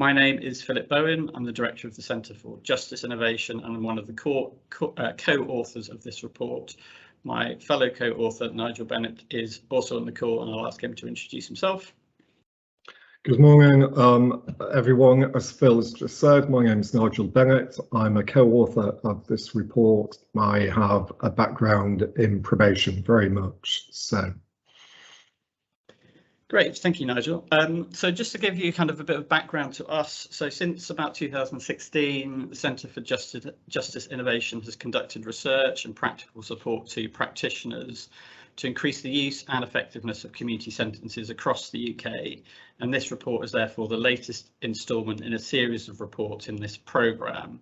My name is Philip Bowen. I'm the Director of the Centre for Justice Innovation and I'm one of the co-authors of this report. My fellow co-author, Nigel Bennett, is also on the call and I'll ask him to introduce himself. Good morning, everyone. As Phil has just said, my name is Nigel Bennett. I'm a co-author of this report. I have a background in probation, very much so. Great, thank you, Nigel. So just to give you kind of a bit of background to us, so since about 2016, the Centre for Justice Innovation has conducted research and practical support to practitioners to increase the use and effectiveness of community sentences across the UK. And this report is therefore the latest instalment in a series of reports in this programme.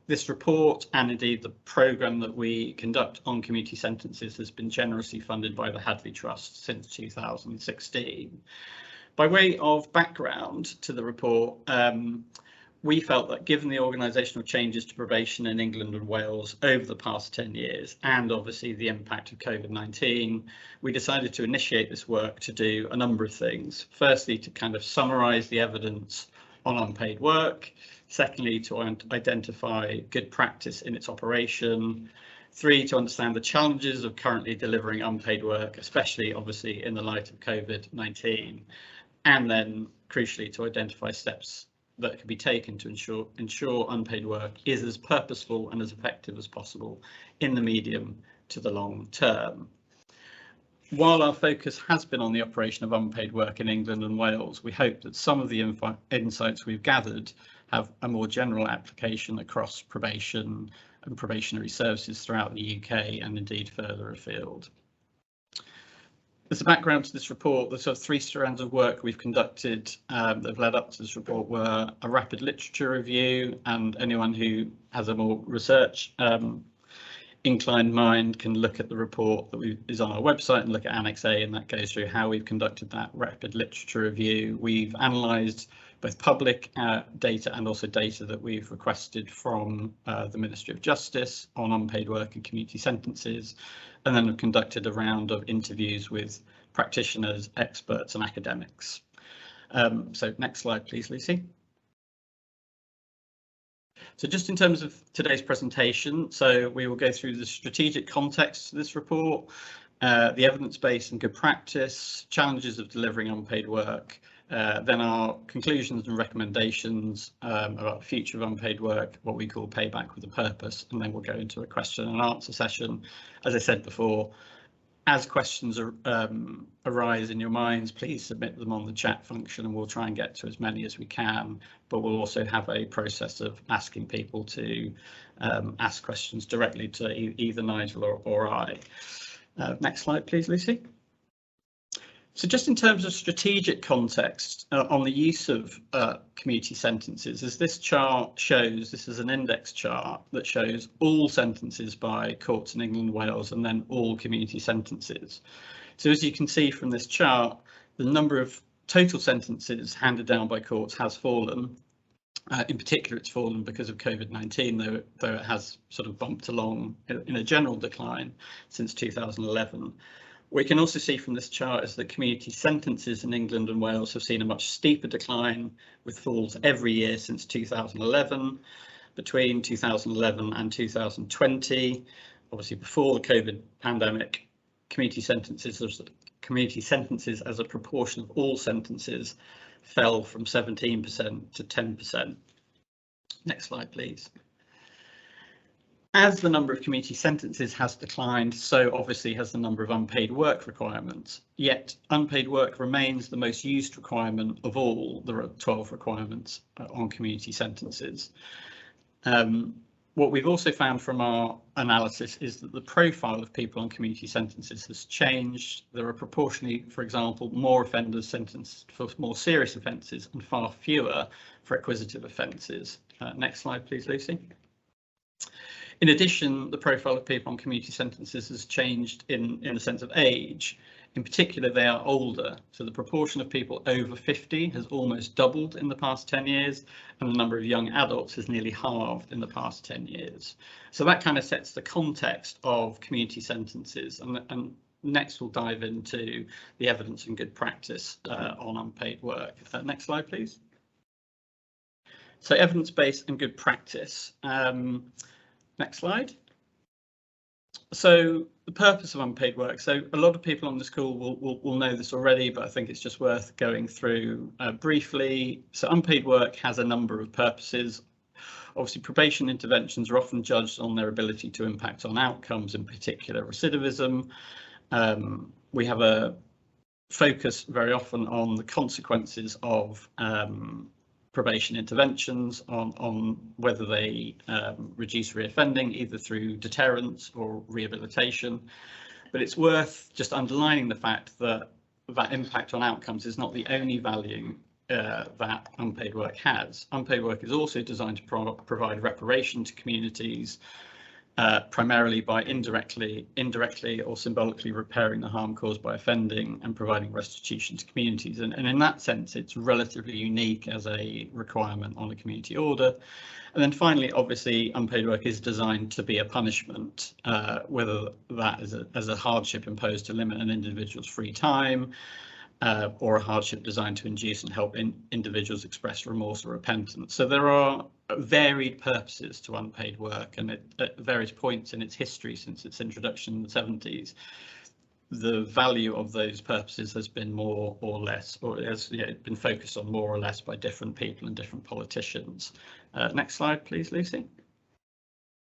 This report and indeed the programme that we conduct on community sentences has been generously funded by the Hadley Trust since 2016. By way of background to the report, we felt that given the organisational changes to probation in England and Wales over the past 10 years and obviously the impact of COVID-19, we decided to initiate this work to do a number of things. Firstly, to kind of summarise the evidence on unpaid work. Secondly, to identify good practice in its operation. 3, to understand the challenges of currently delivering unpaid work, especially obviously in the light of COVID-19. And then crucially to identify steps that can be taken to ensure unpaid work is as purposeful and as effective as possible in the medium to the long term. While our focus has been on the operation of unpaid work in England and Wales, we hope that some of the insights we've gathered have a more general application across probation and probationary services throughout the UK and indeed further afield. As a background to this report, the sort of 3 strands of work we've conducted that have led up to this report were a rapid literature review, and anyone who has a more research inclined mind can look at the report that is on our website and look at Annex A, and that goes through how we've conducted that rapid literature review. We've analysed both public data and also data that we've requested from the Ministry of Justice on unpaid work and community sentences, and then have conducted a round of interviews with practitioners, experts and academics. So next slide, please, Lucy. So just in terms of today's presentation, so we will go through the strategic context of this report, the evidence base and good practice, challenges of delivering unpaid work, then our conclusions and recommendations about the future of unpaid work, what we call Payback with a Purpose, and then we'll go into a question and answer session. As I said before, as questions arise in your minds, please submit them on the chat function and we'll try and get to as many as we can, but we'll also have a process of asking people to ask questions directly to either Nigel or I. Next slide, please, Lucy. So just in terms of strategic context on the use of community sentences, as this chart shows, this is an index chart that shows all sentences by courts in England and Wales and then all community sentences. So as you can see from this chart, the number of total sentences handed down by courts has fallen. In particular, it's fallen because of COVID-19, though it has sort of bumped along in a general decline since 2011. We can also see from this chart is that community sentences in England and Wales have seen a much steeper decline, with falls every year since 2011. Between 2011 and 2020, obviously before the COVID pandemic, community sentences as a proportion of all sentences fell from 17% to 10%. Next slide, please. As the number of community sentences has declined, so obviously has the number of unpaid work requirements. Yet unpaid work remains the most used requirement of all the 12 requirements on community sentences. What we've also found from our analysis is that the profile of people on community sentences has changed. There are proportionally, for example, more offenders sentenced for more serious offences and far fewer for acquisitive offences. Next slide, please, Lucy. In addition, the profile of people on community sentences has changed in the sense of age. In particular, they are older, so the proportion of people over 50 has almost doubled in the past 10 years, and the number of young adults has nearly halved in the past 10 years. So that kind of sets the context of community sentences, and next we'll dive into the evidence and good practice on unpaid work. Next slide, please. So evidence-based and good practice. Next slide. So the purpose of unpaid work. So a lot of people on this call will know this already, but I think it's just worth going through briefly. So unpaid work has a number of purposes. Obviously, probation interventions are often judged on their ability to impact on outcomes, in particular recidivism. We have a focus very often on the consequences of probation interventions, on whether they reduce reoffending, either through deterrence or rehabilitation. But it's worth just underlining the fact that that impact on outcomes is not the only value that unpaid work has. Unpaid work is also designed to provide reparation to communities, primarily by indirectly or symbolically repairing the harm caused by offending and providing restitution to communities. And in that sense, it's relatively unique as a requirement on a community order. And then finally, obviously, unpaid work is designed to be a punishment, whether that is as a hardship imposed to limit an individual's free time, or a hardship designed to induce and help individuals express remorse or repentance. So there are varied purposes to unpaid work, and at various points in its history since its introduction in the 70s, the value of those purposes has been more or less, or has been focused on more or less by different people and different politicians. Next slide, please, Lucy.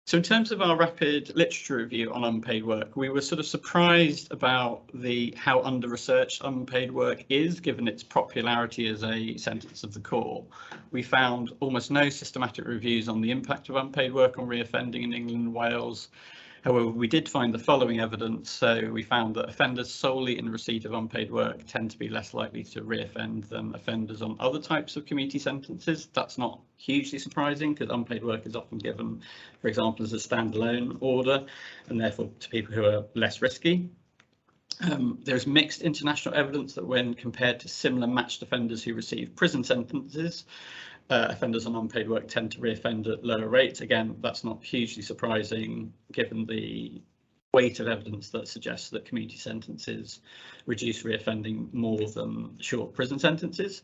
So in terms of our rapid literature review on unpaid work, we were sort of surprised about how under-researched unpaid work is, given its popularity as a sentence of the core. We found almost no systematic reviews on the impact of unpaid work on reoffending in England and Wales. However, we did find the following evidence. So we found that offenders solely in receipt of unpaid work tend to be less likely to reoffend than offenders on other types of community sentences. That's not hugely surprising, because unpaid work is often given, for example, as a standalone order, and therefore to people who are less risky. There's mixed international evidence that when compared to similar matched offenders who receive prison sentences, offenders on unpaid work tend to reoffend at lower rates. Again, that's not hugely surprising given the weight of evidence that suggests that community sentences reduce reoffending more than short prison sentences.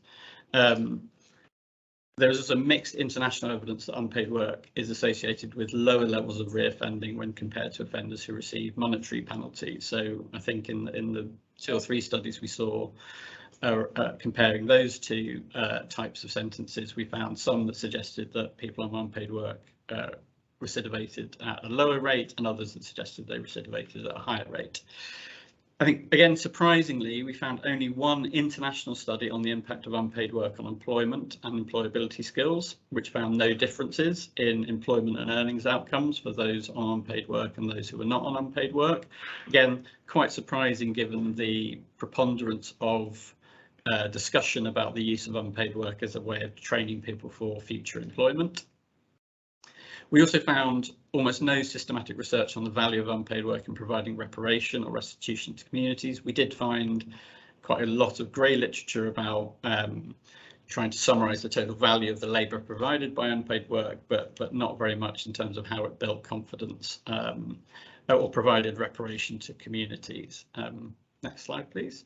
There is also mixed international evidence that unpaid work is associated with lower levels of reoffending when compared to offenders who receive monetary penalties. So I think in the 2 or 3 studies we saw, comparing those two types of sentences, we found some that suggested that people on unpaid work recidivated at a lower rate, and others that suggested they recidivated at a higher rate. I think, again, surprisingly, we found only one international study on the impact of unpaid work on employment and employability skills, which found no differences in employment and earnings outcomes for those on unpaid work and those who were not on unpaid work. Again, quite surprising given the preponderance of discussion about the use of unpaid work as a way of training people for future employment. We also found almost no systematic research on the value of unpaid work in providing reparation or restitution to communities. We did find quite a lot of grey literature about trying to summarise the total value of the labour provided by unpaid work, but not very much in terms of how it built confidence or provided reparation to communities. Next slide, please.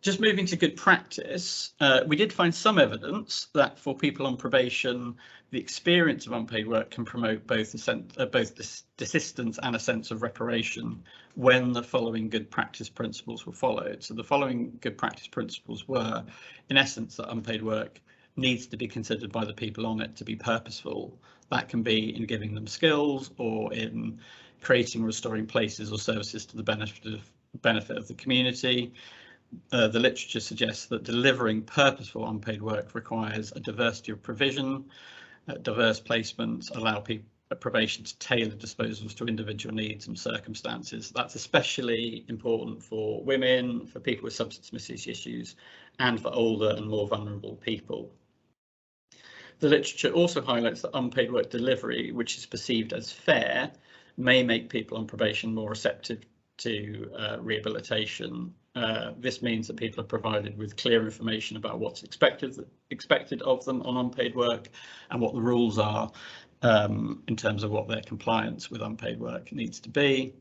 Just moving to good practice, we did find some evidence that for people on probation, the experience of unpaid work can promote both desistance and a sense of reparation when the following good practice principles were followed. So the following good practice principles were, in essence, that unpaid work needs to be considered by the people on it to be purposeful. That can be in giving them skills or in creating or restoring places or services to the benefit of the community. The literature suggests that delivering purposeful unpaid work requires a diversity of provision, diverse placements, allow probation to tailor disposals to individual needs and circumstances. That's especially important for women, for people with substance misuse issues, and for older and more vulnerable people. The literature also highlights that unpaid work delivery, which is perceived as fair, may make people on probation more receptive to rehabilitation. This means that people are provided with clear information about what's expected of them on unpaid work and what the rules are in terms of what their compliance with unpaid work needs to be.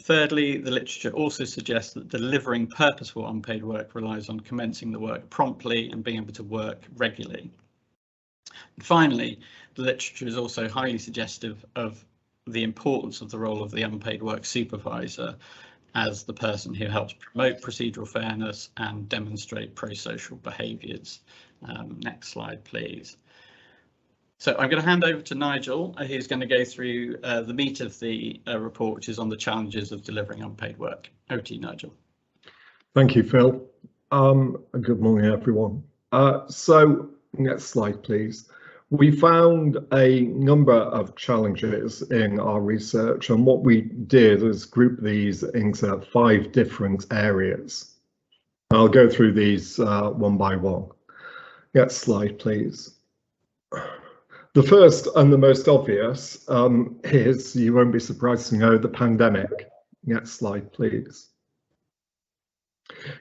Thirdly, the literature also suggests that delivering purposeful unpaid work relies on commencing the work promptly and being able to work regularly. And finally, the literature is also highly suggestive of the importance of the role of the unpaid work supervisor as the person who helps promote procedural fairness and demonstrate pro-social behaviours. Next slide, please. So I'm going to hand over to Nigel, who's going to go through the meat of the report, which is on the challenges of delivering unpaid work. Over to you, Nigel. Thank you, Phil. Good morning, everyone. So next slide, please. We found a number of challenges in our research, and what we did is group these into 5 different areas. I'll go through these one by one. Next slide, please. The first and the most obvious is, you won't be surprised to know, the pandemic. Next slide, please.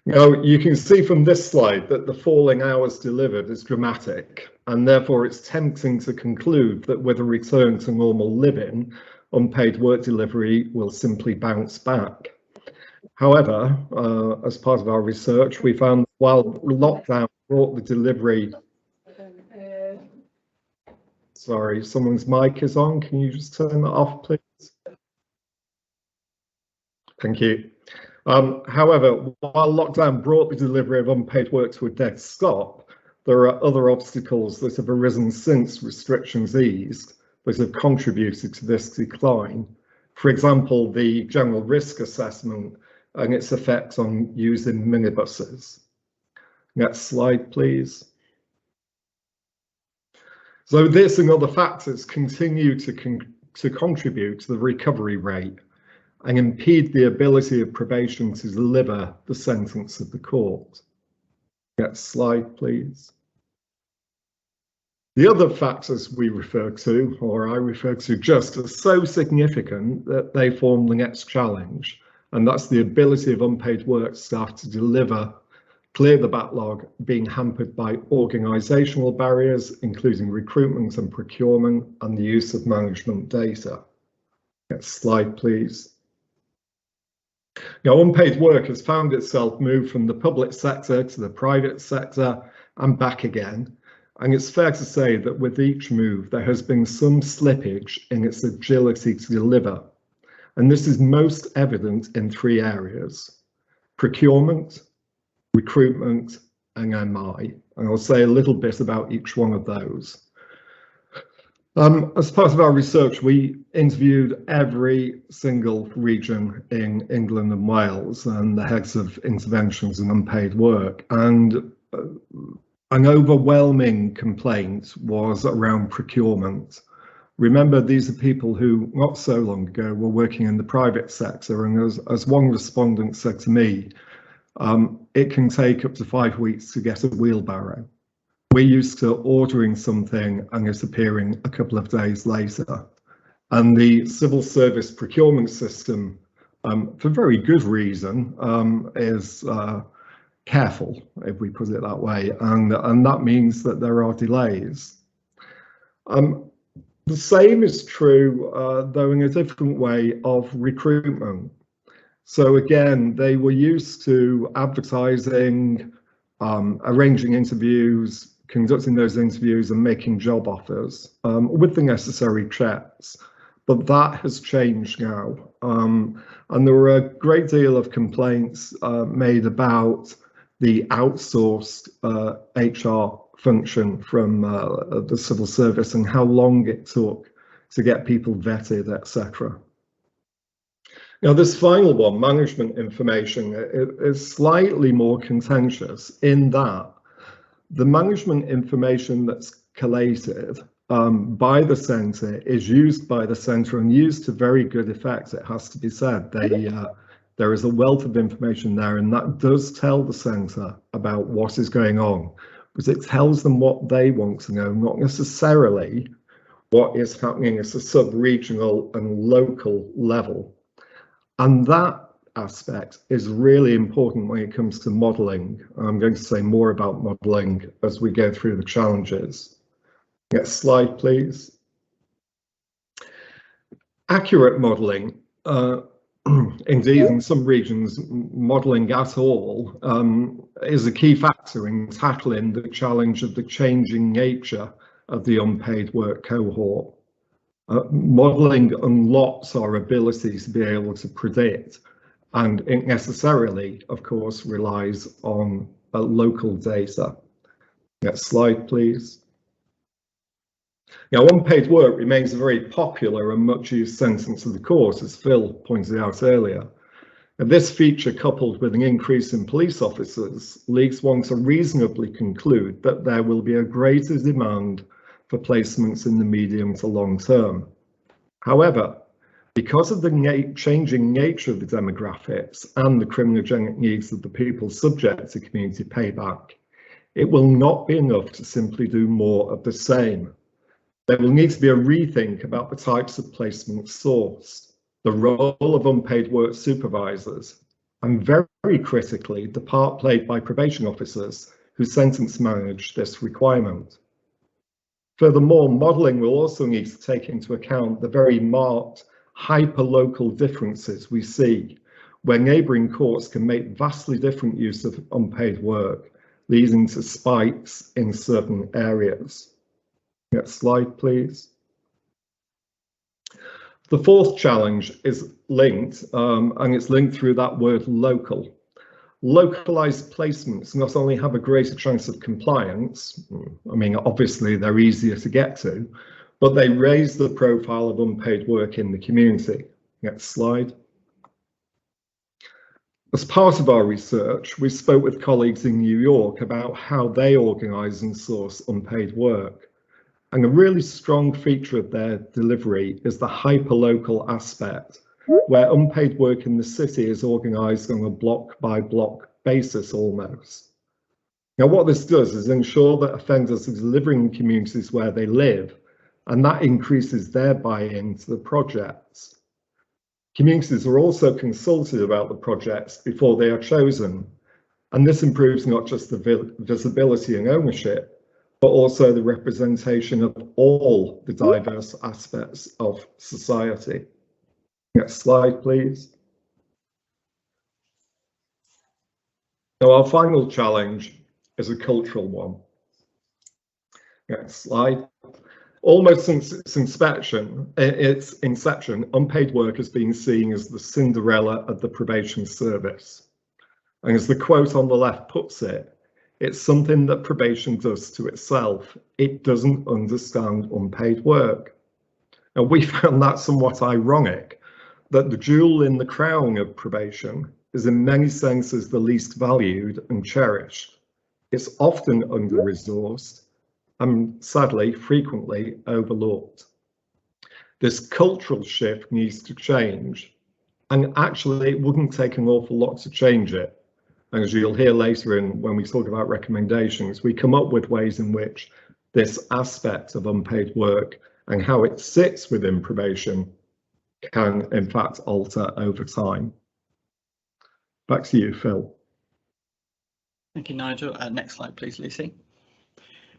Now, you can see from this slide that the falling hours delivered is dramatic, and therefore it's tempting to conclude that with a return to normal living, unpaid work delivery will simply bounce back. However, as part of our research, we found that while lockdown brought the delivery... Sorry, someone's mic is on. Can you just turn that off, please? Thank you. However, while lockdown brought the delivery of unpaid work to a dead stop, there are other obstacles that have arisen since restrictions eased that have contributed to this decline. For example, the general risk assessment and its effect on using minibuses. Next slide, please. So this and other factors continue to contribute to the recovery rate and impede the ability of probation to deliver the sentence of the court. Next slide, please. The other factors we refer to, or I refer to, just are so significant that they form the next challenge, and that's the ability of unpaid work staff to deliver, clear the backlog, being hampered by organisational barriers, including recruitment and procurement, and the use of management data. Next slide, please. Now, unpaid work has found itself moved from the public sector to the private sector and back again. And it's fair to say that with each move, there has been some slippage in its agility to deliver. And this is most evident in 3 areas: procurement, recruitment, and MI. And I'll say a little bit about each one of those. As part of our research, we interviewed every single region in England and Wales and the heads of interventions and unpaid work. And an overwhelming complaint was around procurement. Remember, these are people who not so long ago were working in the private sector. And as one respondent said to me, it can take up to 5 weeks to get a wheelbarrow. We're used to ordering something and it's appearing a couple of days later. And the civil service procurement system, for very good reason, is careful, if we put it that way, and that means that there are delays. The same is true, though in a different way, of recruitment. So again, they were used to advertising, arranging interviews, conducting those interviews and making job offers with the necessary checks. But that has changed now. And there were a great deal of complaints made about the outsourced HR function from the civil service and how long it took to get people vetted, etc. Now, this final one, management information, is slightly more contentious in that the management information that's collated by the centre is used by the centre and used to very good effect, it has to be said. There is a wealth of information there, and that does tell the centre about what is going on, but it tells them what they want to know, not necessarily what is happening at a sub-regional and local level. And that aspect is really important when it comes to modelling. I'm going to say more about modelling as we go through the challenges. Next slide, please. Accurate modelling. indeed, in some regions, modelling at all is a key factor in tackling the challenge of the changing nature of the unpaid work cohort. Modelling unlocks our ability to be able to predict, and it necessarily, of course, relies on local data. Next slide, please. Now, unpaid work remains a very popular and much used sentence of the course, as Phil pointed out earlier. And this feature, coupled with an increase in police officers, leads one to reasonably conclude that there will be a greater demand for placements in the medium to long term. However, because of the changing nature of the demographics and the criminogenic needs of the people subject to community payback, it will not be enough to simply do more of the same. There will need to be a rethink about the types of placements sourced, the role of unpaid work supervisors, and very critically, the part played by probation officers who sentence manage this requirement. Furthermore, modelling will also need to take into account the very marked hyper-local differences we see, where neighbouring courts can make vastly different use of unpaid work, leading to spikes in certain areas. Next slide, please. The fourth challenge is linked, and it's linked through that word local. Localised placements not only have a greater chance of compliance, I mean, obviously they're easier to get to, but they raise the profile of unpaid work in the community. Next slide. As part of our research, we spoke with colleagues in New York about how they organise and source unpaid work. And a really strong feature of their delivery is the hyperlocal aspect, where unpaid work in the city is organised on a block-by-block basis almost. Now, what this does is ensure that offenders are delivering in communities where they live, and that increases their buy-in to the projects. Communities are also consulted about the projects before they are chosen, and this improves not just the visibility and ownership, but also the representation of all the diverse aspects of society. Next slide, please. Now, our final challenge is a cultural one. Next slide. Almost since its inception, unpaid work has been seen as the Cinderella of the probation service. And as the quote on the left puts it, it's something that probation does to itself. It doesn't understand unpaid work. And we found that somewhat ironic, that the jewel in the crown of probation is in many senses the least valued and cherished. It's often under-resourced and sadly, frequently overlooked. This cultural shift needs to change, and actually it wouldn't take an awful lot to change it. And as you'll hear later when we talk about recommendations, we come up with ways in which this aspect of unpaid work and how it sits within probation can in fact alter over time. Back to you, Phil. Thank you, Nigel. Next slide, please, Lucy.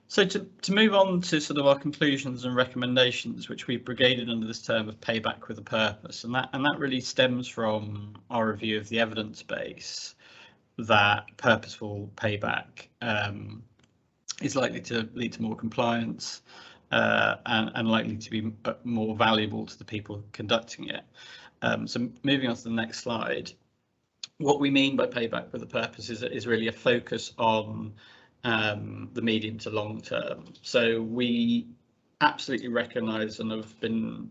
So to move on to sort of our conclusions and recommendations, which we've brigaded under this term of payback with a purpose, and that really stems from our review of the evidence base that purposeful payback is likely to lead to more compliance and likely to be more valuable to the people conducting it. So moving on to the next slide, what we mean by payback with a purpose is really a focus on the medium to long term. So we absolutely recognise and have been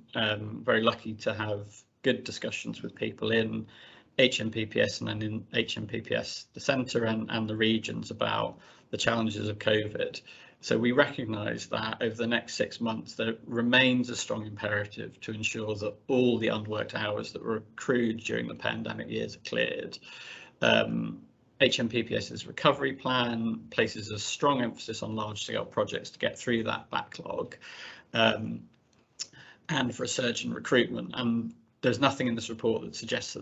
very lucky to have good discussions with people in HMPPS and then in HMPPS, the centre and the regions about the challenges of COVID. So we recognise that over the next 6 months, there remains a strong imperative to ensure that all the unworked hours that were accrued during the pandemic years are cleared. HMPPS's recovery plan places a strong emphasis on large-scale projects to get through that backlog and for a surge in recruitment. And there's nothing in this report that suggests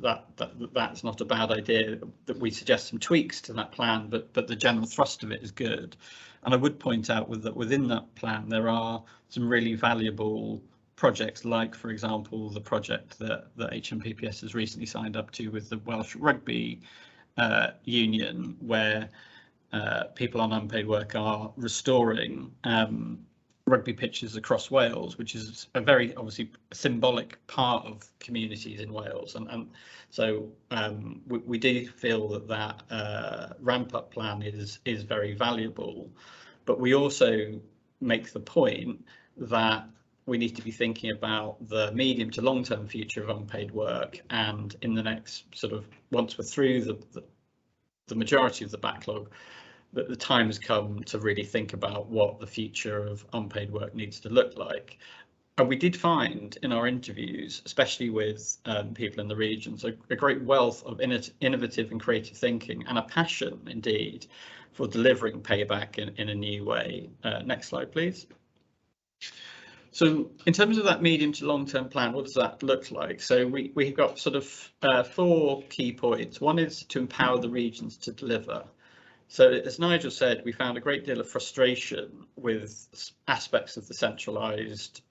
that's not a bad idea, that we suggest some tweaks to that plan, but the general thrust of it is good. And I would point out that within that plan, there are some really valuable projects like, for example, the project that HMPPS has recently signed up to with the Welsh Rugby Union, where people on unpaid work are restoring rugby pitches across Wales, which is a very obviously symbolic part of communities in Wales, and so we do feel that ramp up plan is very valuable, but we also make the point that we need to be thinking about the medium to long term future of unpaid work, and in the next sort of, once we're through the majority of the backlog, that the time has come to really think about what the future of unpaid work needs to look like. And we did find in our interviews, especially with people in the regions, a great wealth of innovative and creative thinking, and a passion indeed for delivering payback in a new way. Next slide, please. So in terms of that medium to long term plan, what does that look like? So we've got sort of 4 key points. One is to empower the regions to deliver. So as Nigel said, we found a great deal of frustration with aspects of the centralised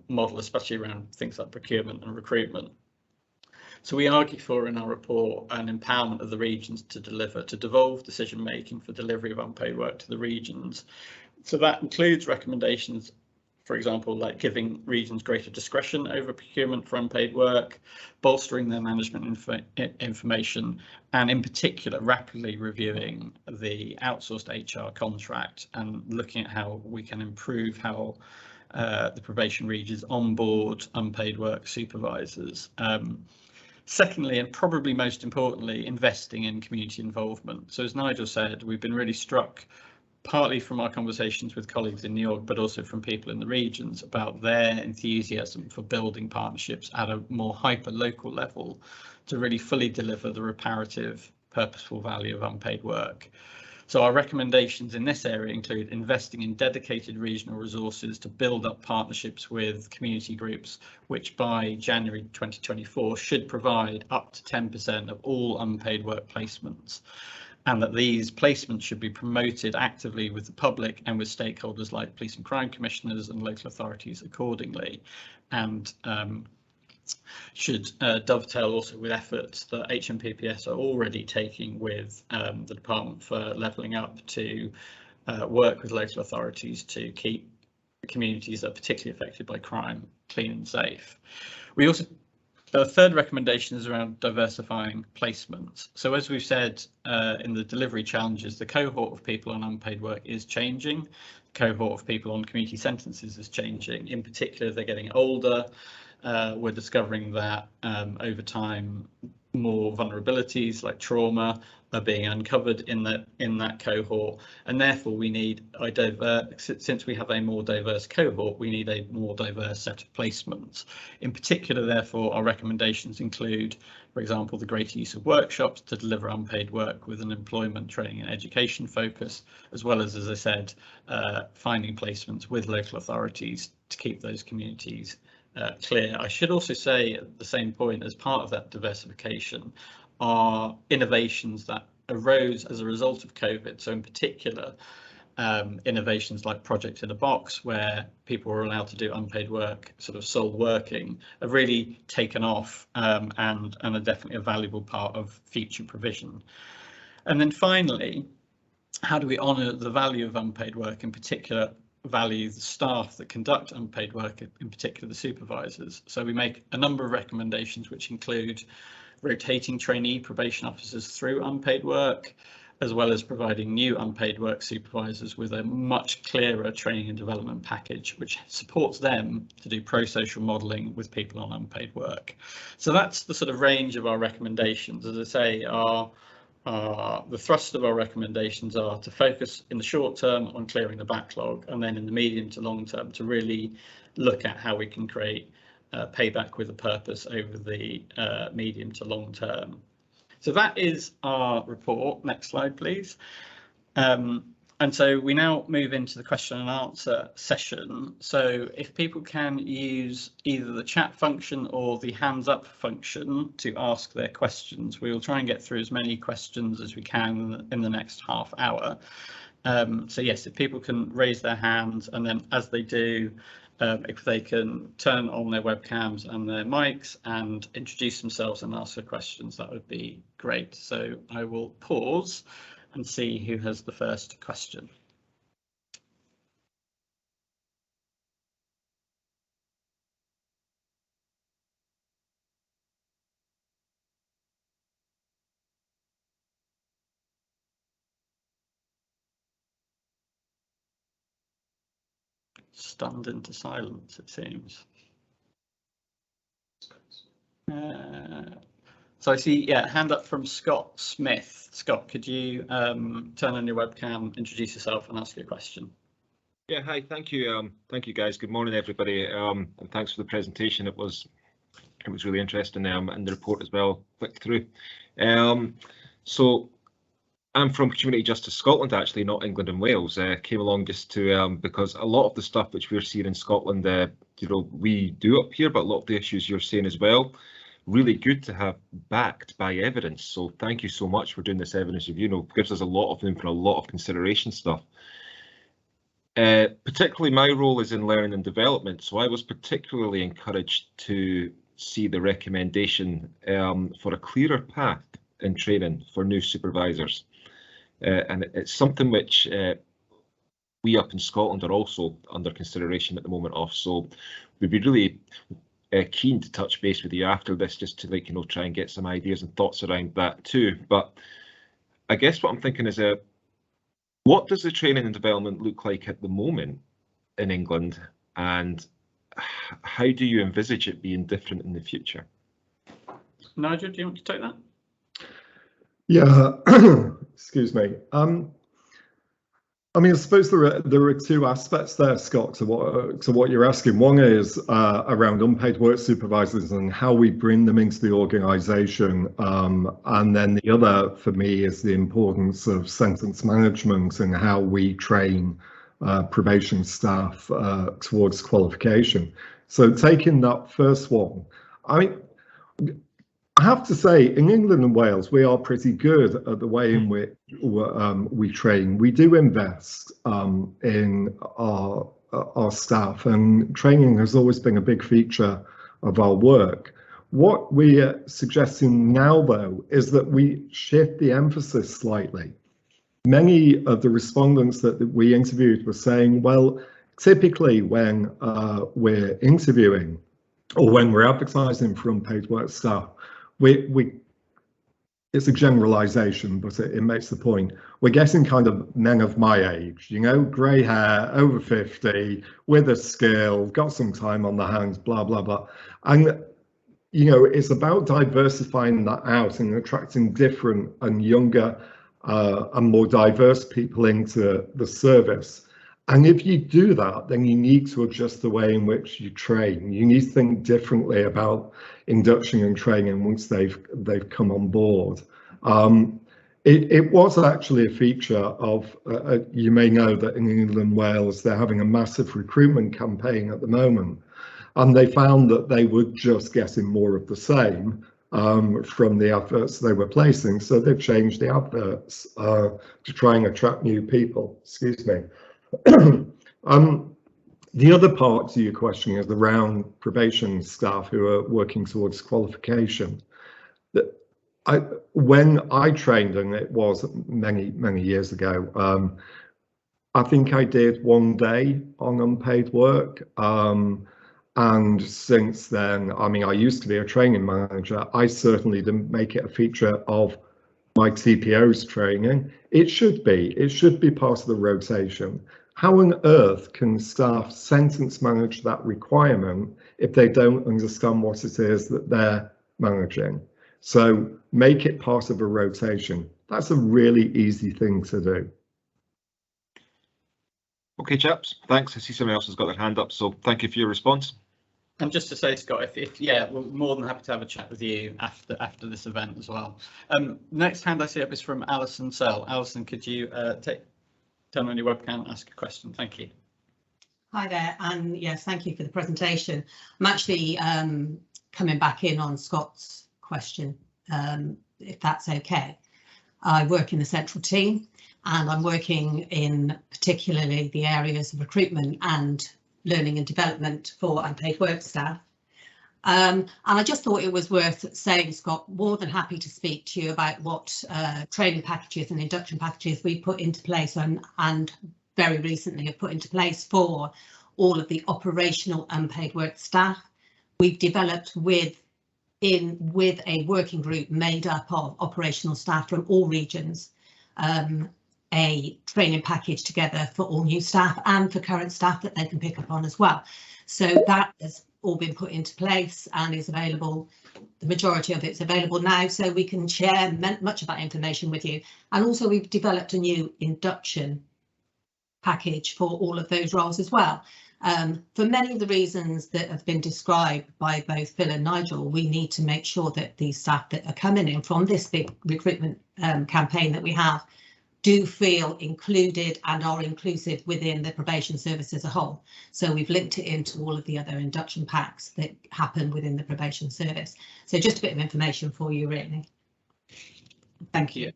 model, especially around things like procurement and recruitment. So we argue for in our report an empowerment of the regions to deliver, to devolve decision making for delivery of unpaid work to the regions. So that includes recommendations, for example, like giving regions greater discretion over procurement for unpaid work, bolstering their management information, and in particular, rapidly reviewing the outsourced HR contract and looking at how we can improve how the probation regions onboard unpaid work supervisors. Secondly, and probably most importantly, investing in community involvement. So as Nigel said, we've been really struck, partly from our conversations with colleagues in New York, but also from people in the regions, about their enthusiasm for building partnerships at a more hyper-local level to really fully deliver the reparative, purposeful value of unpaid work. So our recommendations in this area include investing in dedicated regional resources to build up partnerships with community groups, which by January 2024 should provide up to 10% of all unpaid work placements, and that these placements should be promoted actively with the public and with stakeholders like police and crime commissioners and local authorities accordingly, and should dovetail also with efforts that HMPPS are already taking with the Department for Levelling Up to work with local authorities to keep communities that are particularly affected by crime clean and safe. We also The third recommendation is around diversifying placements. So as we've said in the delivery challenges, the cohort of people on unpaid work is changing. The cohort of people on community sentences is changing. In particular, they're getting older. We're discovering that over time, more vulnerabilities like trauma are being uncovered in that cohort, and therefore we need since we have a more diverse cohort, we need a more diverse set of placements. In particular, therefore, our recommendations include, for example, the greater use of workshops to deliver unpaid work with an employment, training and education focus, as well as I said, finding placements with local authorities to keep those communities clear. I should also say at the same point, as part of that diversification, are innovations that arose as a result of COVID. So in particular, innovations like Project in a Box, where people were allowed to do unpaid work, sort of sole working, have really taken off and are definitely a valuable part of future provision. And then finally, how do we honour the value of unpaid work, in particular value the staff that conduct unpaid work, in particular the supervisors? So we make a number of recommendations which include rotating trainee probation officers through unpaid work, as well as providing new unpaid work supervisors with a much clearer training and development package which supports them to do pro-social modelling with people on unpaid work. So that's the sort of range of our recommendations. As I say, the thrust of our recommendations are to focus in the short term on clearing the backlog, and then in the medium to long term to really look at how we can create payback with a purpose over the medium to long term. So that is our report. Next slide, please. And so we now move into the question and answer session. So if people can use either the chat function or the hands up function to ask their questions, we will try and get through as many questions as we can in the next half hour. So yes, if people can raise their hands, and then as they do, if they can turn on their webcams and their mics and introduce themselves and ask their questions, that would be great. So I will pause and see who has the first question. Stunned into silence, it seems. So I see, yeah, hand up from Scott Smith. Scott, could you turn on your webcam, introduce yourself and ask your question? Yeah, hi, thank you. Thank you guys. Good morning, everybody. And thanks for the presentation. It was really interesting, and the report as well. Clicked through. So I'm from Community Justice Scotland, actually, not England and Wales. Came along just to because a lot of the stuff which we're seeing in Scotland, you know, we do up here, but a lot of the issues you're seeing as well, really good to have backed by evidence. So thank you so much for doing this evidence review. You know, gives us a lot of room for a lot of consideration stuff. Particularly my role is in learning and development, so I was particularly encouraged to see the recommendation for a clearer path in training for new supervisors. And it's something which we up in Scotland are also under consideration at the moment of. So we'd be really keen to touch base with you after this, just to, like, you know, try and get some ideas and thoughts around that too. But I guess what I'm thinking is, what does the training and development look like at the moment in England, and how do you envisage it being different in the future? Nigel, do you want to take that? Yeah, excuse me. I mean, I suppose there are two aspects there, Scott, to what you're asking. One is around unpaid work supervisors and how we bring them into the organisation, and then the other for me is the importance of sentence management and how we train probation staff towards qualification. So taking that first one, I have to say, in England and Wales, we are pretty good at the way in which we train. We do invest in our staff, and training has always been a big feature of our work. What we are suggesting now, though, is that we shift the emphasis slightly. Many of the respondents that we interviewed were saying, well, typically when we're interviewing or when we're advertising for unpaid work staff, it's a generalization, but it makes the point. We're getting kind of men of my age, you know, grey hair, over 50, with a skill, got some time on the hands, blah, blah, blah. And, you know, it's about diversifying that out and attracting different and younger and more diverse people into the service. And if you do that, then you need to adjust the way in which you train. You need to think differently about induction and training once they've come on board. It was actually a feature of, you may know that in England and Wales, they're having a massive recruitment campaign at the moment. And they found that they were just getting more of the same from the adverts they were placing. So they've changed the adverts to try and attract new people. Excuse me. The other part to your question is around probation staff who are working towards qualification. When I trained, and it was many years ago, I think I did 1 day on unpaid work. And since then, I mean, I used to be a training manager. I certainly didn't make it a feature of my TPO's training. It should be part of the rotation. How on earth can staff sentence manage that requirement if they don't understand what it is that they're managing? So make it part of a rotation. That's a really easy thing to do. Okay, chaps, thanks. I see someone else has got their hand up, so thank you for your response. And just to say, Scott, if yeah, we're more than happy to have a chat with you after this event as well. Next hand I see up is from Alison Sell. Alison, could you turn on your webcam and ask a question? Thank you. Hi there, and yes, thank you for the presentation. I'm actually coming back in on Scott's question, if that's okay. I work in the central team, and I'm working in particularly the areas of recruitment and learning and development for unpaid work staff. And I just thought it was worth saying, Scott, more than happy to speak to you about what training packages and induction packages we put into place and very recently have put into place for all of the operational unpaid work staff. We've developed with a working group made up of operational staff from all regions, a training package together for all new staff and for current staff that they can pick up on as well. So that has all been put into place and is available. The majority of it's available now, so we can share much of that information with you. And also we've developed a new induction package for all of those roles as well. For many of the reasons that have been described by both Phil and Nigel, we need to make sure that the staff that are coming in from this big recruitment campaign that we have do feel included and are inclusive within the probation service as a whole. So we've linked it into all of the other induction packs that happen within the probation service. So just a bit of information for you, really. Thank you.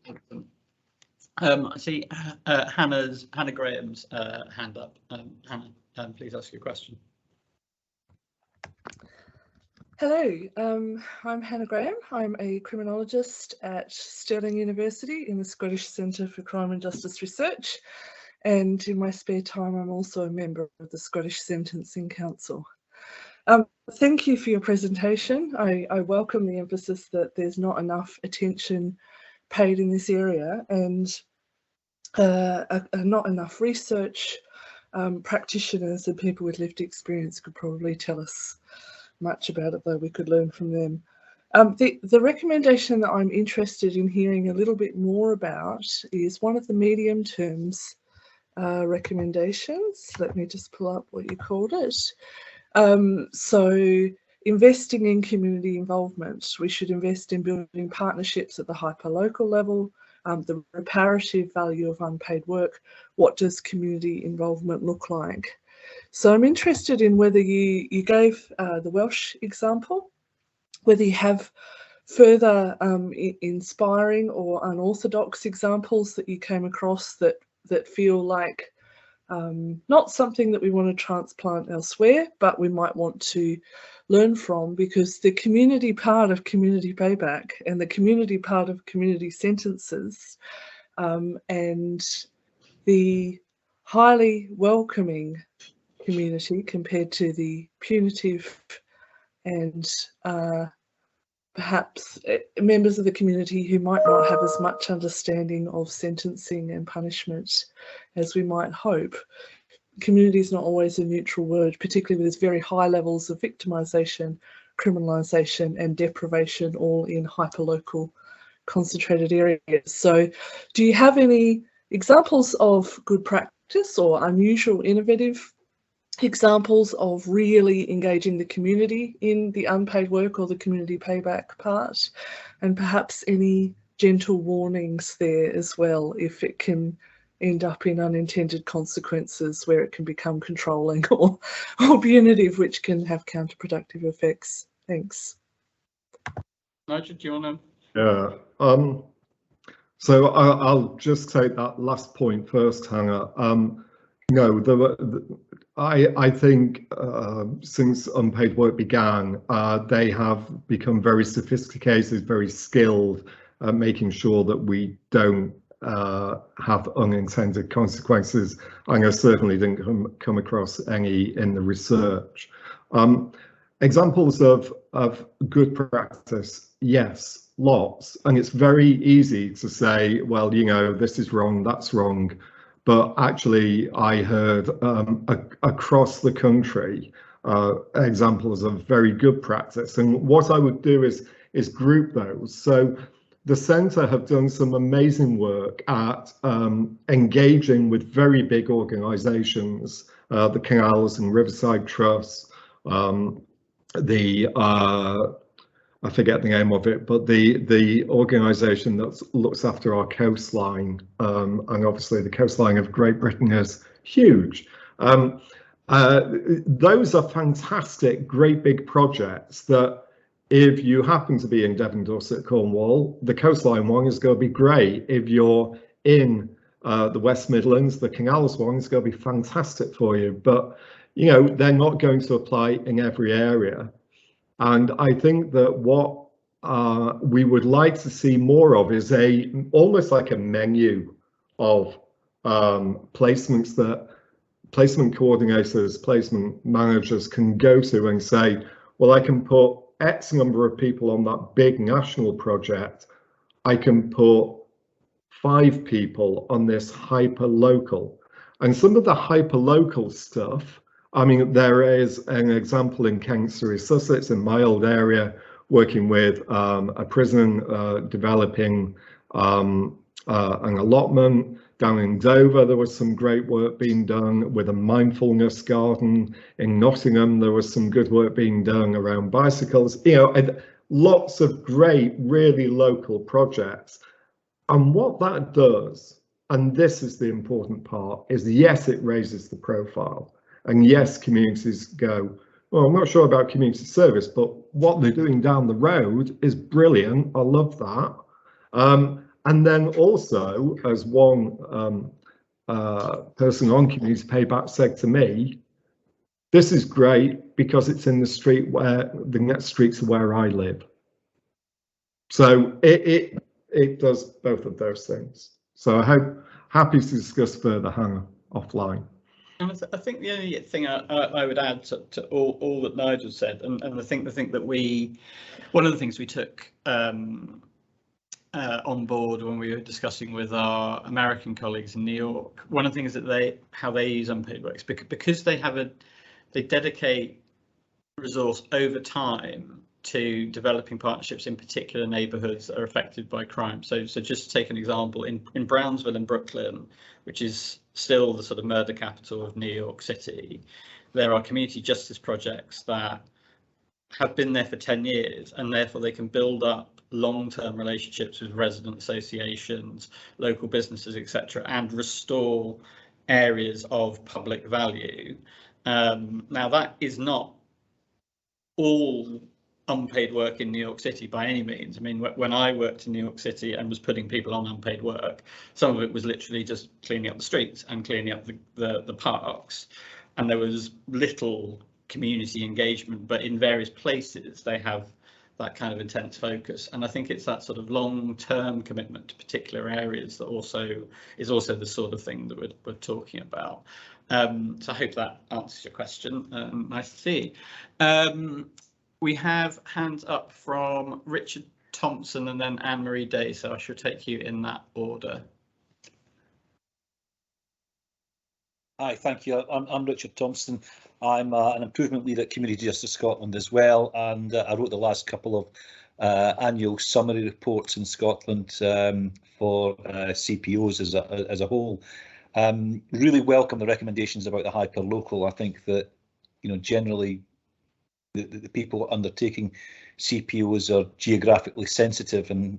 I see Hannah Graham's hand up. Hannah, please ask your question. Hello, I'm Hannah Graham. I'm a criminologist at Stirling University in the Scottish Centre for Crime and Justice Research, and in my spare time I'm also a member of the Scottish Sentencing Council. Thank you for your presentation. I welcome the emphasis that there's not enough attention paid in this area and not enough research. Practitioners and people with lived experience could probably tell us much about it, though we could learn from them. The recommendation that I'm interested in hearing a little bit more about is one of the medium terms recommendations. Let me just pull up what you called it. So investing in community involvement. We should invest in building partnerships at the hyperlocal level. The reparative value of unpaid work. What does community involvement look like? So I'm interested in whether you gave the Welsh example, whether you have further inspiring or unorthodox examples that you came across that feel like not something that we want to transplant elsewhere, but we might want to learn from, because the community part of community payback and the community part of community sentences and the highly welcoming community compared to the punitive and perhaps members of the community who might not have as much understanding of sentencing and punishment as we might hope. Community is not always a neutral word, particularly with its very high levels of victimisation, criminalisation and deprivation, all in hyperlocal concentrated areas. So do you have any examples of good practice or unusual, innovative examples of really engaging the community in the unpaid work or the community payback part, and perhaps any gentle warnings there as well if it can end up in unintended consequences where it can become controlling or punitive, which can have counterproductive effects? Thanks. Nigel, do you want to? Yeah. So I'll just take that last point first, Hannah. No, I think since unpaid work began, they have become very sophisticated, very skilled at making sure that we don't have unintended consequences, and I certainly didn't come across any in the research. Examples of good practice, yes, lots, and it's very easy to say, well, you know, this is wrong, that's wrong. But actually, I heard across the country examples of very good practice. And what I would do is group those. So the centre have done some amazing work at engaging with very big organisations, the Canals and Riverside Trust, I forget the name of it, but the organisation that looks after our coastline, and obviously the coastline of Great Britain is huge. Those are fantastic, great big projects that if you happen to be in Devon, Dorset, Cornwall, the coastline one is going to be great. If you're in the West Midlands, the Canals one is going to be fantastic for you. But you know, they're not going to apply in every area. And I think that what we would like to see more of is almost like a menu of placements that placement coordinators, placement managers can go to and say, well, I can put X number of people on that big national project. I can put 5 people on this hyper local. And some of the hyper local stuff, I mean, there is an example in Kent, Surrey, Sussex, in my old area, working with a prison developing an allotment. Down in Dover, there was some great work being done with a mindfulness garden. In Nottingham, there was some good work being done around bicycles. You know, lots of great, really local projects. And what that does, and this is the important part, is yes, it raises the profile. And yes, communities go, well, I'm not sure about community service, but what they're doing down the road is brilliant. I love that. And then also, as one person on Community Payback said to me, this is great because it's in the street where the next streets where I live. So it does both of those things. So I hope happy to discuss further, Hannah, offline. And I think the only thing I would add to all that Nigel said, and I think the thing that one of the things we took on board when we were discussing with our American colleagues in New York, one of the things that how they use unpaid work is because they dedicate resource over time to developing partnerships in particular neighbourhoods that are affected by crime. So just to take an example, in Brownsville in Brooklyn, which is still the sort of murder capital of New York City, there are community justice projects that have been there for 10 years, and therefore they can build up long-term relationships with resident associations, local businesses, etc., and restore areas of public value. Now, that is not all unpaid work in New York City by any means. I mean, when I worked in New York City and was putting people on unpaid work, some of it was literally just cleaning up the streets and cleaning up the parks, and there was little community engagement, but in various places they have that kind of intense focus. And I think it's that sort of long-term commitment to particular areas that is also the sort of thing that we're talking about. So I hope that answers your question. Nice to see. We have hands up from Richard Thompson and then Anne-Marie Day, so I shall take you in that order. Hi, thank you. I'm Richard Thompson. I'm an improvement lead at Community Justice Scotland as well, and I wrote the last couple of annual summary reports in Scotland for CPOs as a whole. Really welcome the recommendations about the hyper-local. I think that, you know, generally the people undertaking CPOs are geographically sensitive, and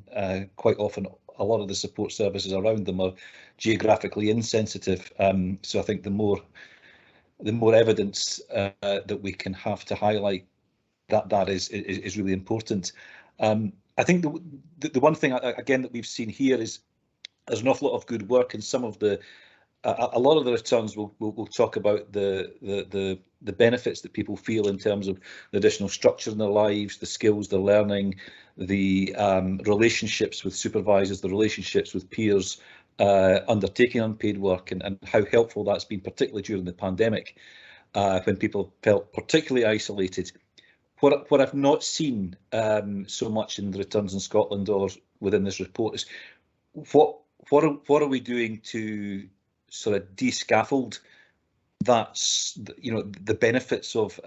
quite often a lot of the support services around them are geographically insensitive. So I think the more evidence that we can have to highlight that is really important. I think the one thing again that we've seen here is there's an awful lot of good work, and some of the a lot of the returns we'll talk about the benefits that people feel in terms of the additional structure in their lives, the skills they're learning, the relationships with supervisors, the relationships with peers, undertaking unpaid work, and how helpful that's been, particularly during the pandemic, when people felt particularly isolated. What I've not seen so much in the returns in Scotland or within this report is what are we doing to sort of de-scaffold that's, you know, the benefits of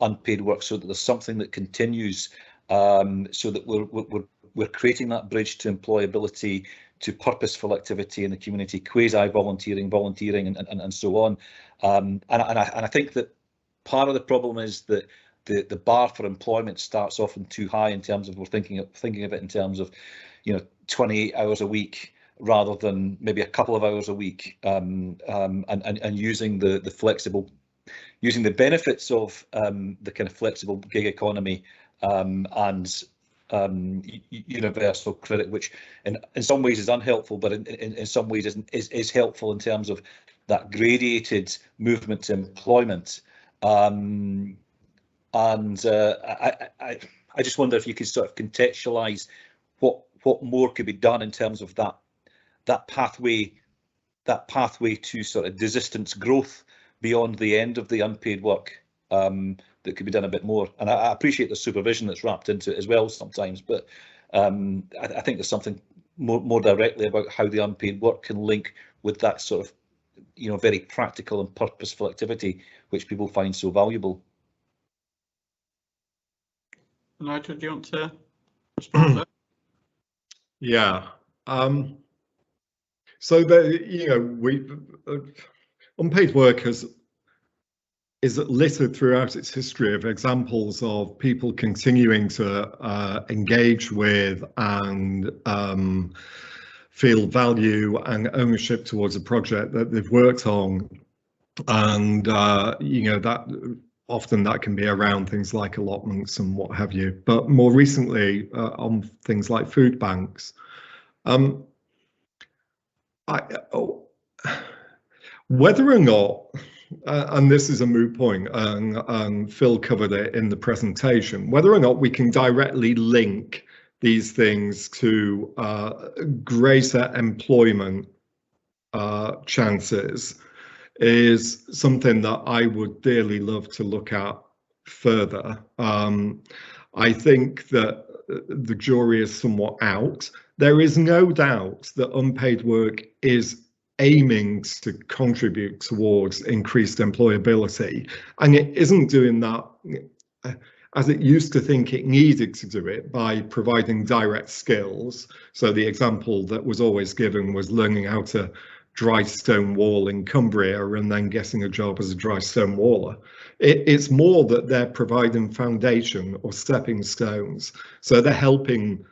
unpaid work, so that there's something that continues, so that we're creating that bridge to employability, to purposeful activity in the community, quasi-volunteering, volunteering, and so on. And I think that part of the problem is that the bar for employment starts often too high in terms of we're thinking of it in terms of, you know, 28 hours a week rather than maybe a couple of hours a week, and using the flexible, using the benefits of the kind of flexible gig economy and universal credit, which in some ways is unhelpful, but in some ways is helpful in terms of gradiated movement to employment. I just wonder if you could sort of contextualise what more could be done in terms of that pathway to sort of desistance growth beyond the end of the unpaid work, that could be done a bit more. And I appreciate the supervision that's wrapped into it as well sometimes, but I think there's something more directly about how the unpaid work can link with that sort of, very practical and purposeful activity which people find so valuable. Nigel, do you want to respond to that? Yeah. So unpaid work is littered throughout its history of examples of people continuing to engage with and feel value and ownership towards a project that they've worked on, and that often that can be around things like allotments and what have you, but more recently on things like food banks. Whether or not, and this is a moot point, and Phil covered it in the presentation, whether or not we can directly link these things to greater employment chances is something that I would dearly love to look at further. I think that the jury is somewhat out. There is no doubt that unpaid work is aiming to contribute towards increased employability, and it isn't doing that as it used to think it needed to do it by providing direct skills. So the example that was always given was learning how to dry stone wall in Cumbria and then getting a job as a dry stone waller. It's more that they're providing foundation or stepping stones. So they're helping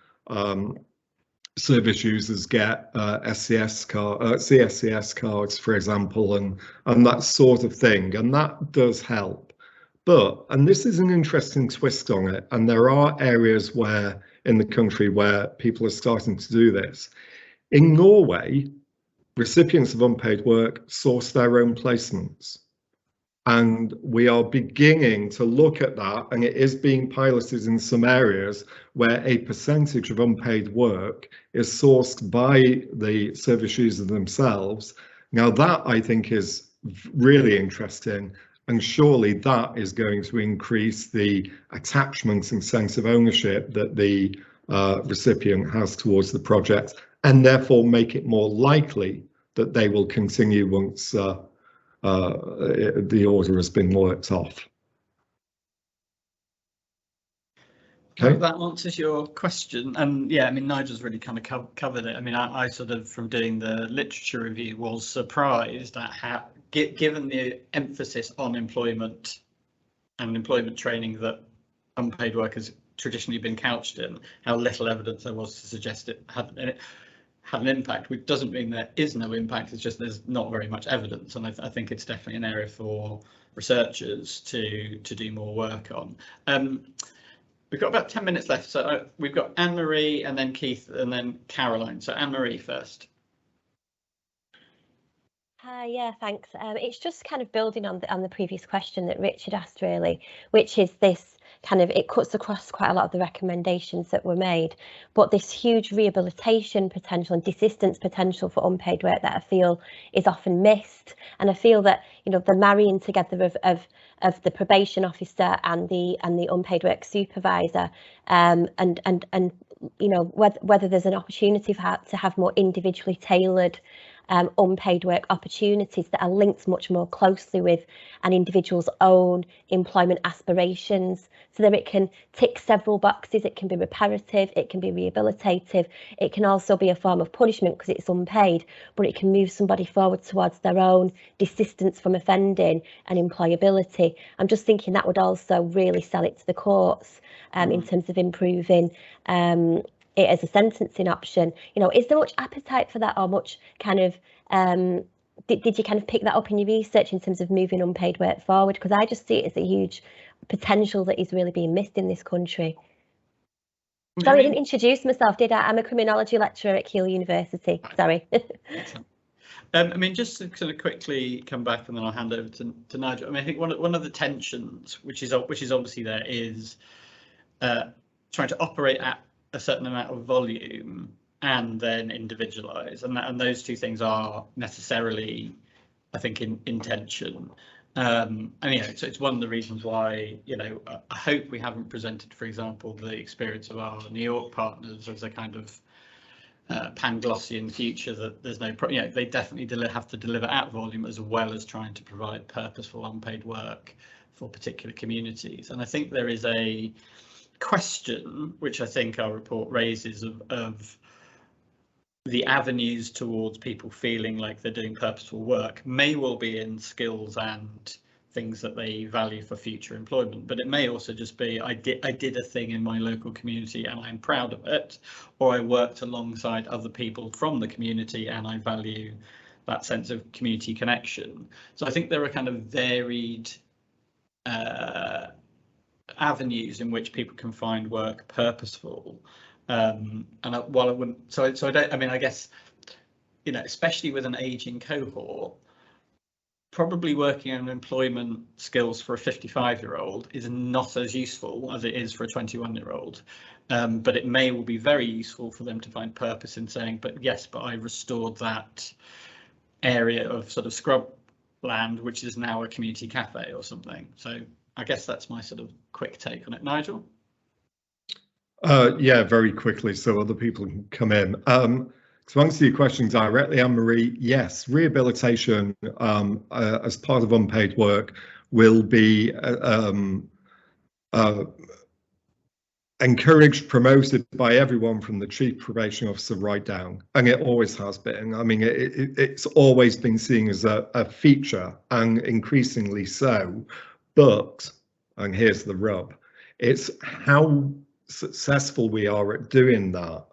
service users get CSCS cards, for example, and that sort of thing, and that does help. But, and this is an interesting twist on it, and there are areas where in the country where people are starting to do this. In Norway, recipients of unpaid work source their own placements. And we are beginning to look at that, and it is being piloted in some areas where a percentage of unpaid work is sourced by the service user themselves. Now that I think is really interesting, and surely that is going to increase the attachment and sense of ownership that the recipient has towards the project, and therefore make it more likely that they will continue once the order has been worked off. Okay, that answers your question, and yeah, I mean Nigel's really kind of covered it. I mean, I sort of, from doing the literature review, was surprised at how, given the emphasis on employment and employment training that unpaid work has traditionally been couched in, how little evidence there was to suggest it had an impact, which doesn't mean there is no impact, it's just there's not very much evidence, and I think it's definitely an area for researchers to do more work on. We've got about 10 minutes left, so we've got Anne-Marie and then Keith and then Caroline. So Anne-Marie first. Yeah, thanks. It's just kind of building on the previous question that Richard asked, really, which is this kind of, it cuts across quite a lot of the recommendations that were made, but this huge rehabilitation potential and desistance potential for unpaid work that I feel is often missed. And I feel that, you know, the marrying together of the probation officer and the unpaid work supervisor, and you know, whether there's an opportunity to have more individually tailored unpaid work opportunities that are linked much more closely with an individual's own employment aspirations, so that it can tick several boxes. It can be reparative, it can be rehabilitative, it can also be a form of punishment because it's unpaid, but it can move somebody forward towards their own desistance from offending and employability. I'm just thinking that would also really sell it to the courts in terms of improving it as a sentencing option. You know, is there much appetite for that, or much kind of did you kind of pick that up in your research in terms of moving unpaid work forward? Because I just see it as a huge potential that is really being missed in this country. Sorry, I didn't introduce myself, did I? I'm a criminology lecturer at Keele University. Sorry. I mean, just to kind of quickly come back, and then I'll hand over to Nigel. I mean, I think one of the tensions, which is obviously there, is trying to operate at a certain amount of volume and then individualize, and those two things are necessarily, I think, in tension. And so it's one of the reasons why I hope we haven't presented, for example, the experience of our New York partners as a kind of Panglossian future, that there's no they definitely have to deliver at volume as well as trying to provide purposeful unpaid work for particular communities. And I think there is a question which I think our report raises of the avenues towards people feeling like they're doing purposeful work may well be in skills and things that they value for future employment, but it may also just be I did a thing in my local community and I'm proud of it, or I worked alongside other people from the community and I value that sense of community connection. So I think there are kind of varied avenues in which people can find work purposeful. And while I wouldn't, so I don't, I mean, I guess, especially with an aging cohort, probably working on employment skills for a 55-year-old is not as useful as it is for a 21-year-old. But it may well be very useful for them to find purpose in saying, but I restored that area of sort of scrub land, which is now a community cafe or something. So I guess that's my sort of quick take on it. Nigel? Yeah, very quickly so other people can come in. To answer your question directly, Anne-Marie, yes, rehabilitation as part of unpaid work will be encouraged, promoted by everyone from the chief probation officer right down, and it always has been. I mean, it's always been seen as a feature, and increasingly so. But, and here's the rub, it's how successful we are at doing that.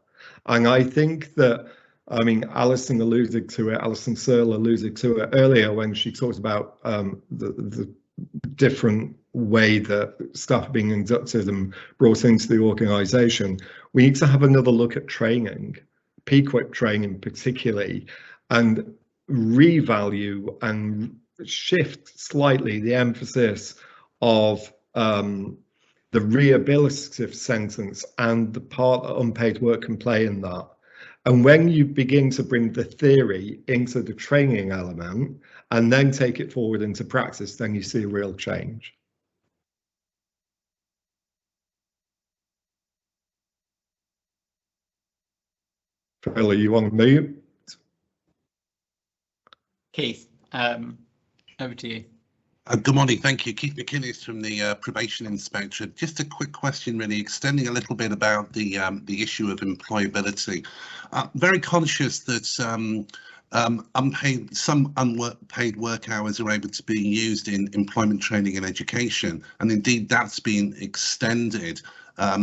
And I think that, I mean, Alison alluded to it, Alison Searle alluded to it earlier when she talked about the different way that staff are being inducted and brought into the organisation. We need to have another look at training, PQIP training particularly, and revalue and shift slightly the emphasis of the rehabilitative sentence and the part that unpaid work can play in that. And when you begin to bring the theory into the training element and then take it forward into practice, then you see a real change. Phil, you want to mute? Keith, over to you. Good morning, thank you. Keith McInnes from the Probation Inspectorate. Just a quick question, really, extending a little bit about the issue of employability. Very conscious that some unpaid work hours are able to be used in employment training and education, and indeed that's been extended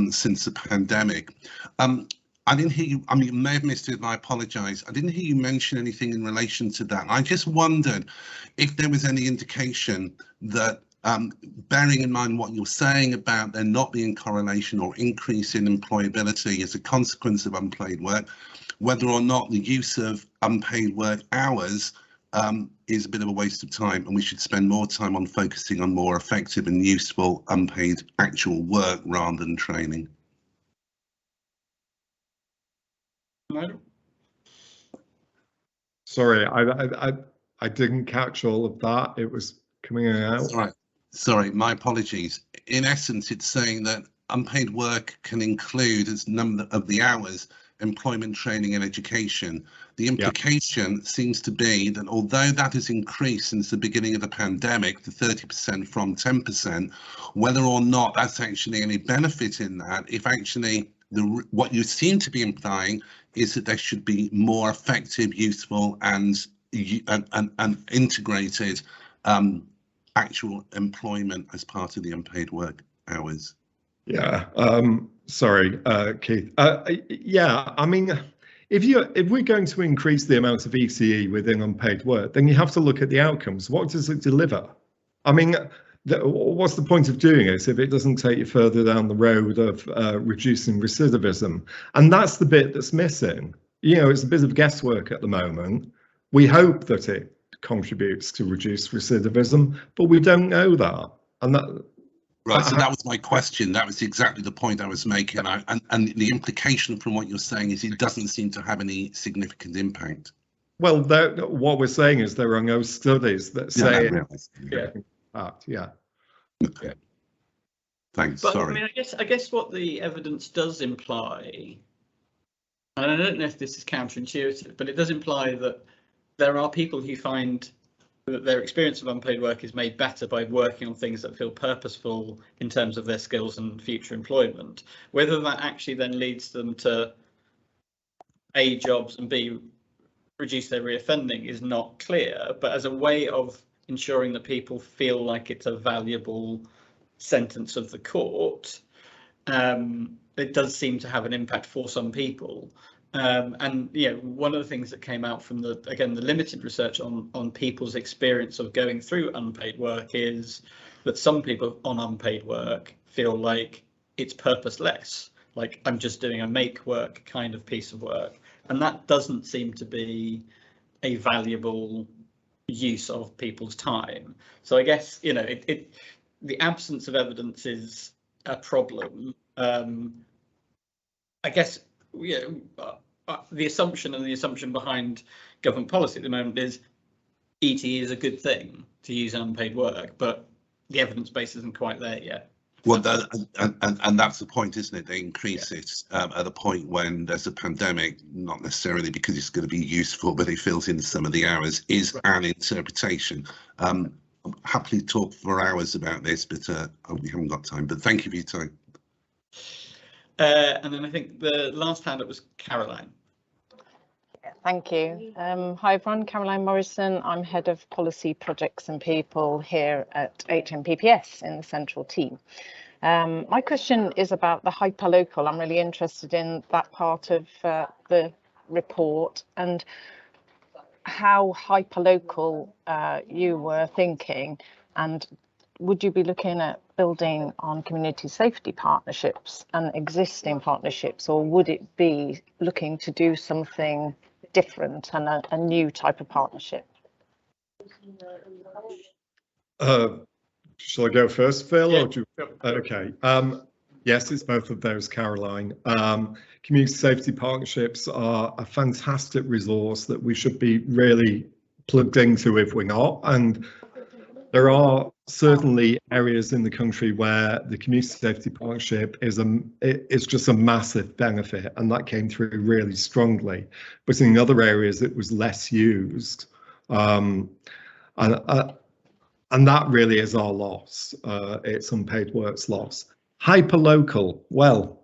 since the pandemic. I didn't hear you, I mean, you may have missed it and I apologise. I didn't hear you mention anything in relation to that. I just wondered if there was any indication that, bearing in mind what you're saying about there not being correlation or increase in employability as a consequence of unpaid work, whether or not the use of unpaid work hours is a bit of a waste of time and we should spend more time on focusing on more effective and useful unpaid actual work rather than training. Sorry, I didn't catch all of that. It was coming out. Right. Sorry, my apologies. In essence, it's saying that unpaid work can include as number of the hours employment, training and education. The implication seems to be that although that has increased since the beginning of the pandemic to 30% from 10%, whether or not that's actually any benefit in that, if actually what you seem to be implying is that there should be more effective, useful and integrated actual employment as part of the unpaid work hours. Yeah, sorry, Keith. Yeah, I mean, if we're going to increase the amount of ECE within unpaid work, then you have to look at the outcomes. What does it deliver? I mean, what's the point of doing it if it doesn't take you further down the road of reducing recidivism? And that's the bit that's missing. You know, it's a bit of guesswork at the moment. We hope that it contributes to reduced recidivism, but we don't know that. And that, right, so that was my question. That was exactly the point I was making. And the implication from what you're saying is it doesn't seem to have any significant impact. well, what we're saying is there are no studies that say yeah. Okay. Thanks. But Sorry. I mean, I guess what the evidence does imply, and I don't know if this is counterintuitive, but it does imply that there are people who find that their experience of unpaid work is made better by working on things that feel purposeful in terms of their skills and future employment. Whether that actually then leads them to A, jobs, and B, reduce their reoffending is not clear, but as a way of ensuring that people feel like it's a valuable sentence of the court, it does seem to have an impact for some people. And one of the things that came out from the limited research on people's experience of going through unpaid work is that some people on unpaid work feel like it's purposeless, like I'm just doing a make work kind of piece of work, and that doesn't seem to be a valuable use of people's time. So I guess the absence of evidence is a problem. I guess the assumption behind government policy at the moment is ET is a good thing to use unpaid work, but the evidence base isn't quite there yet. Well, and that's the point, isn't it? They increase it at a point when there's a pandemic, not necessarily because it's going to be useful, but it fills in some of the hours, is an interpretation. I'll happily talk for hours about this, but we haven't got time. But thank you for your time. And then I think the last hand up was Caroline. Thank you. Hi everyone, Caroline Morrison. I'm Head of Policy Projects and People here at HMPPS in the central team. My question is about the hyperlocal. I'm really interested in that part of the report and how hyperlocal you were thinking, and would you be looking at building on community safety partnerships and existing partnerships, or would it be looking to do something different and a new type of partnership? Shall I go first, Phil? Yeah. Or do you, okay. Yes, it's both of those, Caroline. Community safety partnerships are a fantastic resource that we should be really plugged into if we're not. And there are certainly areas in the country where the community safety partnership is just a massive benefit, and that came through really strongly. But in other areas, it was less used, and that really is our loss. It's unpaid work's loss. Hyperlocal. Well,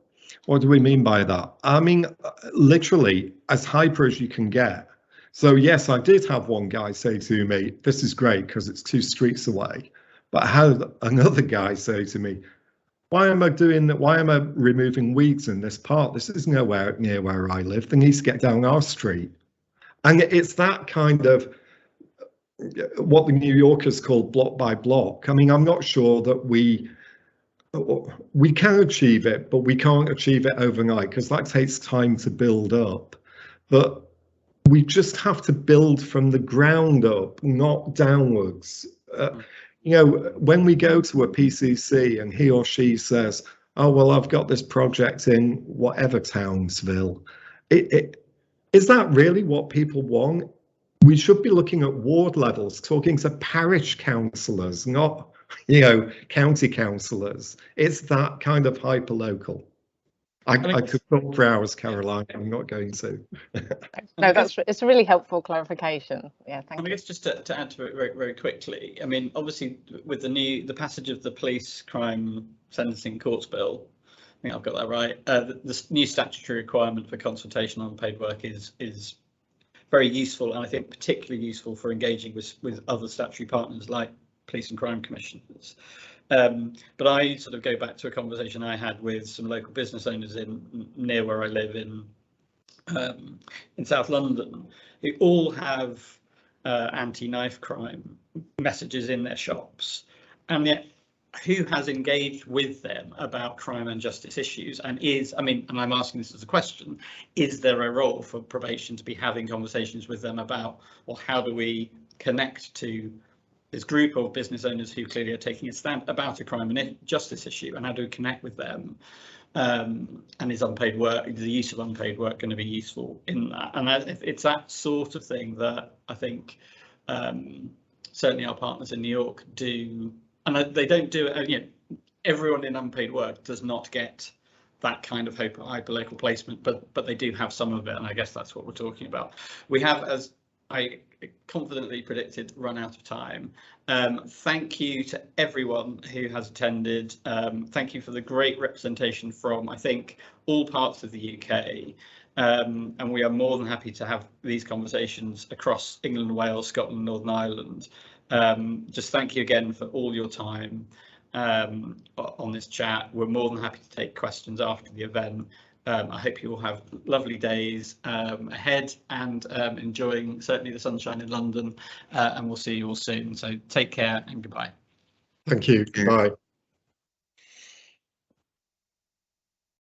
what do we mean by that? I mean, literally as hyper as you can get. So yes, I did have one guy say to me, "This is great because it's 2 streets away." But I had another guy say to me, "Why am I doing that? Why am I removing weeds in this part? This is nowhere near where I live. They need to get down our street." And it's that kind of what the New Yorkers call block by block. I mean, I'm not sure that we can achieve it, but we can't achieve it overnight because that takes time to build up. But we just have to build from the ground up, not downwards. When we go to a PCC and he or she says, "Oh, well, I've got this project in whatever Townsville," is that really what people want? We should be looking at ward levels, talking to parish councillors, not, county councillors. It's that kind of hyperlocal. I could talk for hours, Caroline. I'm not going to. No, it's a really helpful clarification. Yeah, thank you. I guess just to add to it very, very quickly. I mean, obviously, with the passage of the police crime sentencing courts bill, I think I've got that right. The new statutory requirement for consultation on unpaid work is very useful, and I think particularly useful for engaging with other statutory partners like police and crime commissioners. But I sort of go back to a conversation I had with some local business owners near where I live in South London, who all have anti-knife crime messages in their shops, and yet who has engaged with them about crime and justice issues, and and I'm asking this as a question, is there a role for probation to be having conversations with them about, well, how do we connect to this group of business owners who clearly are taking a stand about a crime and justice issue, and how do we connect with them? And is unpaid work, the use of unpaid work, going to be useful in that? And it's that sort of thing that I think certainly our partners in New York do. And they don't do it, everyone in unpaid work does not get that kind of hyper-local placement, but they do have some of it, and I guess that's what we're talking about. We have, as I confidently predicted, run out of time. Thank you to everyone who has attended. Thank you for the great representation from, I think, all parts of the UK. And we are more than happy to have these conversations across England, Wales, Scotland, Northern Ireland. Just thank you again for all your time on this chat. We're more than happy to take questions after the event. I hope you all have lovely days ahead, and enjoying certainly the sunshine in London, and we'll see you all soon. So take care and goodbye. Thank you. Bye.